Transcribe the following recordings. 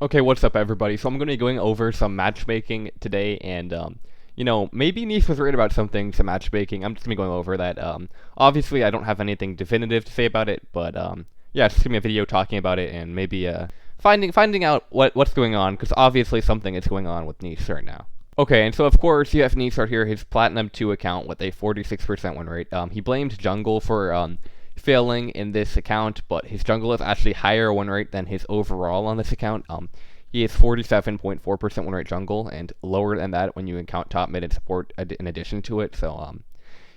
Okay, what's up, everybody? So I'm going to be going over some matchmaking today, and maybe Neace was right about some things to matchmaking. I'm just going to be going over that. Obviously, I don't have anything definitive to say about it, but yeah, it's just going to be a video talking about it and maybe finding out what's going on, because obviously something is going on with Neace right now. Okay, and so of course you have KneeStart here, his Platinum 2 account with a 46% win rate. He blamed jungle for failing in this account, but his jungle is actually higher win rate than his overall on this account. He has 47.4% win rate jungle, and lower than that when you count top, mid, and support in addition to it. So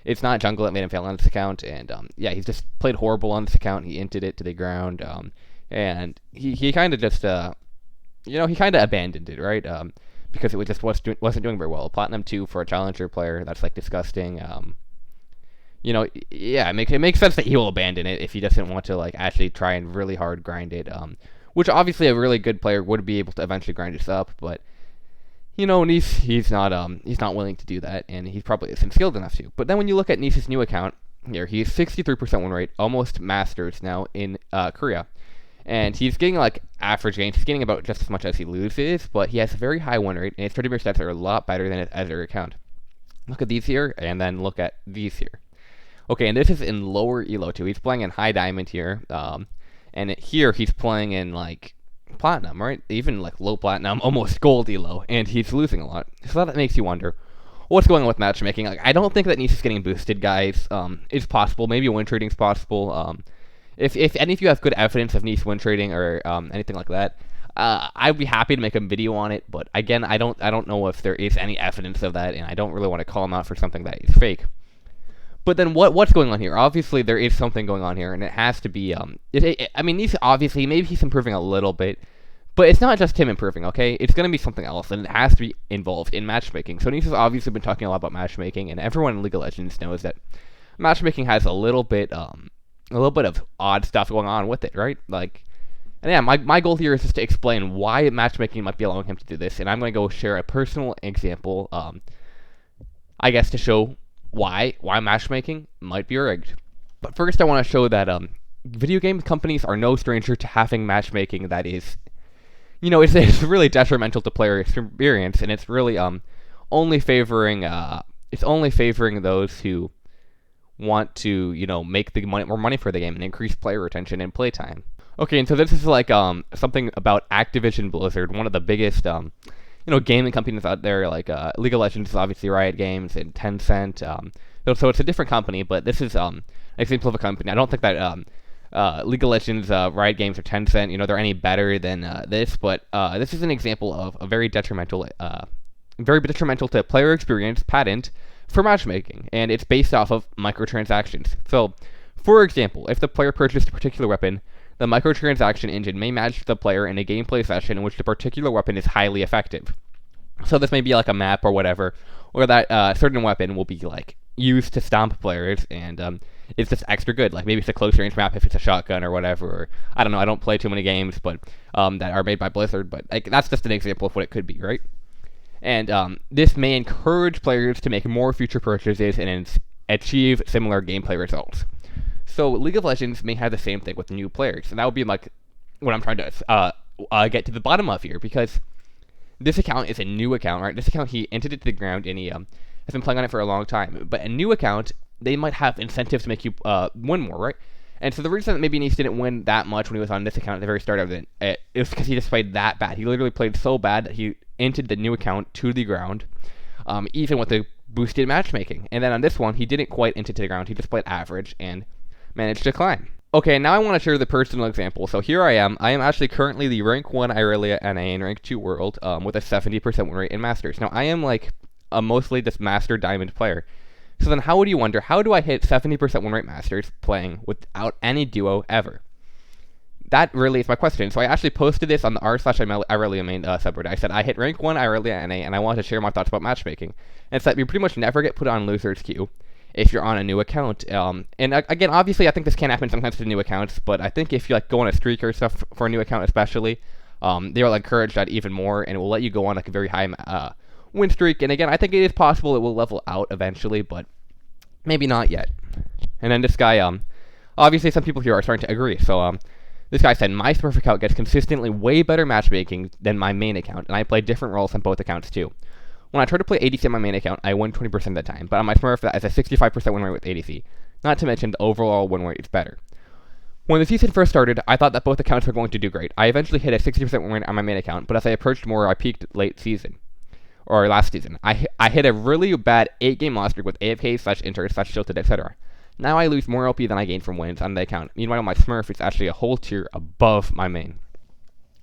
it's not jungle that made him fail on this account, and yeah, he's just played horrible on this account. He inted it to the ground, and he kind of just he kind of abandoned it, right? Because it just wasn't doing very well. Platinum 2 for a challenger player, that's like disgusting. Yeah, it makes sense that he will abandon it if he doesn't want to like actually try and really hard grind it. Which obviously a really good player would be able to eventually grind this up, but Neace, he's not willing to do that, and he probably isn't skilled enough to. But then when you look at Neace's new account here, he's 63% win rate, almost masters now in Korea. And he's getting like average gains. He's getting about just as much as he loses, but he has a very high win rate, and his 30% stats are a lot better than his other account. Look at these here, and then look at these here. Okay, and this is in lower elo too. He's playing in high diamond here, and here he's playing in like platinum, right? Even like low platinum, almost gold elo, and he's losing a lot. So that makes you wonder, what's going on with matchmaking? Like, I don't think that Neace is getting boosted, guys. It's possible. Maybe win trading is possible. If any of you have good evidence of Neace win trading or anything like that, I'd be happy to make a video on it. But again, I don't know if there is any evidence of that, and I don't really want to call him out for something that is fake. But then what's going on here? Obviously, there is something going on here, and it has to be I mean, Neace obviously maybe he's improving a little bit, but it's not just him improving. Okay, it's going to be something else, and it has to be involved in matchmaking. So Neace has obviously been talking a lot about matchmaking, and everyone in League of Legends knows that matchmaking has a little bit of odd stuff going on with it, right? Like, and yeah, my goal here is just to explain why matchmaking might be allowing him to do this, and I'm going to go share a personal example, I guess, to show why matchmaking might be rigged. But first, I want to show that video game companies are no stranger to having matchmaking that is, it's really detrimental to player experience, and it's really only favoring those who want to, make more money for the game and increase player retention and playtime. Okay, and so this is like something about Activision Blizzard, one of the biggest gaming companies out there. Like League of Legends is obviously Riot Games and Tencent. So it's a different company, but this is an example of a company. I don't think that League of Legends, Riot Games, or Tencent, they're any better than this, but this is an example of a very detrimental to player experience patent for matchmaking, and it's based off of microtransactions. So, for example, if the player purchased a particular weapon, the microtransaction engine may match the player in a gameplay session in which the particular weapon is highly effective. So this may be like a map or whatever, or that certain weapon will be like used to stomp players, and it's just extra good. Like maybe it's a close range map if it's a shotgun or whatever. Or, I don't know. I don't play too many games, but that are made by Blizzard. But like that's just an example of what it could be, right? And this may encourage players to make more future purchases and achieve similar gameplay results. So League of Legends may have the same thing with new players, and that would be like what I'm trying to get to the bottom of here, because this account is a new account, right? This account, he entered it to the ground, and he has been playing on it for a long time. But a new account, they might have incentives to make you win more, right? And so the reason that maybe Neace didn't win that much when he was on this account at the very start of it is because he just played that bad. He literally played so bad that he entered the new account to the ground, even with the boosted matchmaking. And then on this one, he didn't quite enter to the ground. He just played average and managed to climb. Okay, now I want to share the personal example. So here I am. I am actually currently the rank 1 Irelia NA and rank 2 World with a 70% win rate in Masters. Now I am like a mostly just Master Diamond player. So then how would you wonder, how do I hit 70% win rate Masters playing without any duo ever? That really is my question. So I actually posted this on the r/Irelia main subreddit. I said I hit rank 1 Irelia NA and I want to share my thoughts about matchmaking. And it's that you pretty much never get put on loser's queue if you're on a new account. And again, obviously I think this can happen sometimes to new accounts, but I think if you like go on a streak or stuff for a new account especially, they will encourage that even more, and it will let you go on like a very high win streak. And again, I think it is possible it will level out eventually, but maybe not yet. And then this guy, obviously some people here are starting to agree. So This guy said, my Smurf account gets consistently way better matchmaking than my main account, and I play different roles on both accounts too. When I try to play ADC on my main account, I win 20% of the time, but on my Smurf, that is a 65% win rate with ADC. Not to mention, the overall win rate is better. When the season first started, I thought that both accounts were going to do great. I eventually hit a 60% win rate on my main account, but as I approached more, I peaked late season. Or last season. I hit a really bad 8-game loss streak with AFK/Inter/Tilted, etc. Now I lose more LP than I gain from wins on the account. Meanwhile, my Smurf is actually a whole tier above my main.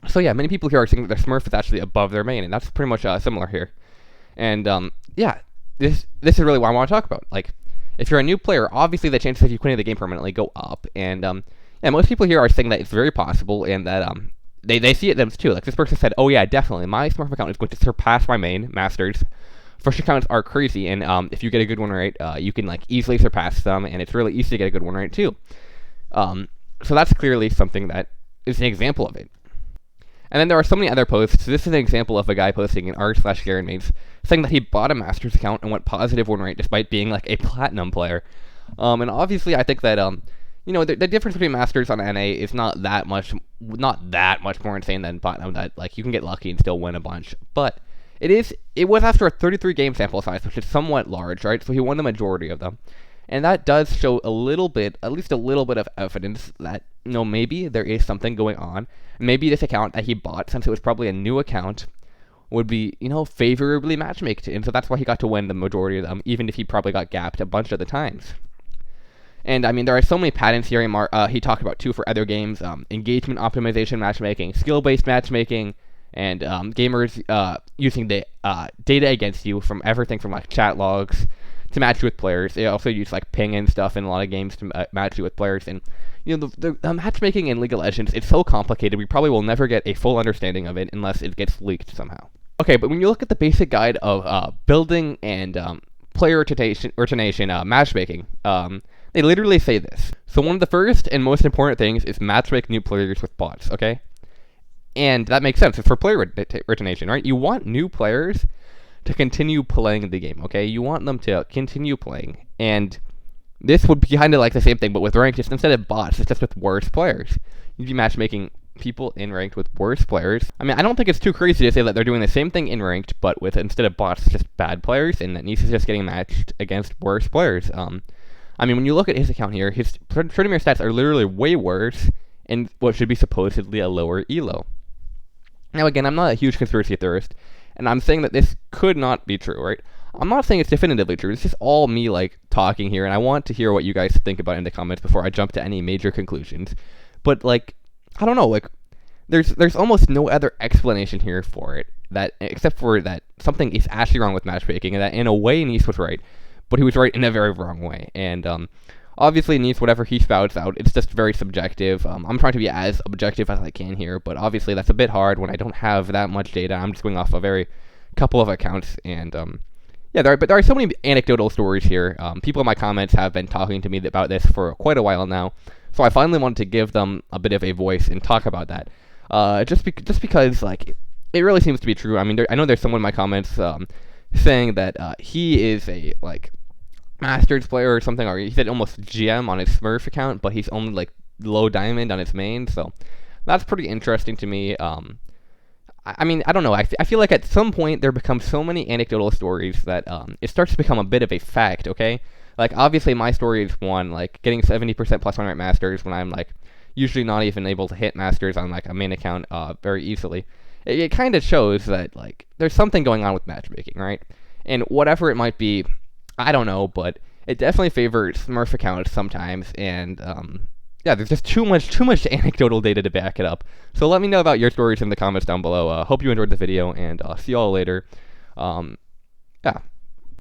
So yeah, many people here are saying that their Smurf is actually above their main, and that's pretty much similar here. And yeah, this is really what I want to talk about. Like, if you're a new player, obviously the chances of you quitting the game permanently go up. And yeah, most people here are saying that it's very possible, and that they see it them too. Like, this person said, oh yeah, definitely, my Smurf account is going to surpass my main Masters. First accounts are crazy, and if you get a good win rate, you can like easily surpass them, and it's really easy to get a good win rate too. So that's clearly something that is an example of it. And then there are so many other posts. This is an example of a guy posting in r/GarenMates saying that he bought a Masters account and went positive win rate despite being like a Platinum player. And obviously, I think that you know, the difference between Masters on NA is not that much more insane than Platinum. That like you can get lucky and still win a bunch, but it was after a 33 game sample size, which is somewhat large, right? So he won the majority of them. And that does show a little bit, at least a little bit of evidence that, you know, maybe there is something going on. Maybe this account that he bought, since it was probably a new account, would be, you know, favorably matchmaked. And so that's why he got to win the majority of them, even if he probably got gapped a bunch of the times. And I mean, there are so many patterns here. He talked about too for other games: engagement optimization matchmaking, skill-based matchmaking, and gamers using the data against you from everything from like chat logs to match you with players. They also use like ping and stuff in a lot of games to match you with players. And you know, the matchmaking in League of Legends, it's so complicated. We probably will never get a full understanding of it unless it gets leaked somehow. Okay, but when you look at the basic guide of building and player rotation matchmaking, they literally say this. So one of the first and most important things is matchmake new players with bots, okay? And that makes sense. It's for player rotation, right? You want new players to continue playing the game, okay? You want them to continue playing. And this would be kind of like the same thing, but with ranked. Just instead of bots, it's just with worse players. You'd be matchmaking people in ranked with worse players. I mean, I don't think it's too crazy to say that they're doing the same thing in ranked, but with instead of bots, just bad players, and that Neace is just getting matched against worse players. I mean, when you look at his account here, his tournament stats are literally way worse in what should be supposedly a lower elo. Now, again, I'm not a huge conspiracy theorist, and I'm saying that this could not be true, right? I'm not saying it's definitively true. It's just all me, like, talking here, and I want to hear what you guys think about it in the comments before I jump to any major conclusions. But, like, I don't know, like, there's almost no other explanation here for it, that except for that something is actually wrong with matchmaking, and that in a way Neace was right, but he was right in a very wrong way. And obviously Neace, whatever he spouts out, it's just very subjective. I'm trying to be as objective as I can here, but obviously that's a bit hard when I don't have that much data. I'm just going off a very couple of accounts, and yeah, there are so many anecdotal stories here. People in my comments have been talking to me about this for quite a while now, so I finally wanted to give them a bit of a voice and talk about that. Just because, like, it really seems to be true. I mean, I know there's someone in my comments saying that he is a, like, Masters player or something, or he said almost GM on his Smurf account, but he's only, like, low diamond on his main, so that's pretty interesting to me. I mean, I don't know. I feel like at some point there become so many anecdotal stories that it starts to become a bit of a fact, okay? Like, obviously my story is one, like, getting 70% plus 1 at Masters when I'm, like, usually not even able to hit Masters on, like, a main account very easily. It kind of shows that, like, there's something going on with matchmaking, right? And whatever it might be, I don't know, but it definitely favors Smurf accounts sometimes, and yeah, there's just too much anecdotal data to back it up. So let me know about your stories in the comments down below. Hope you enjoyed the video, and see y'all later. Yeah.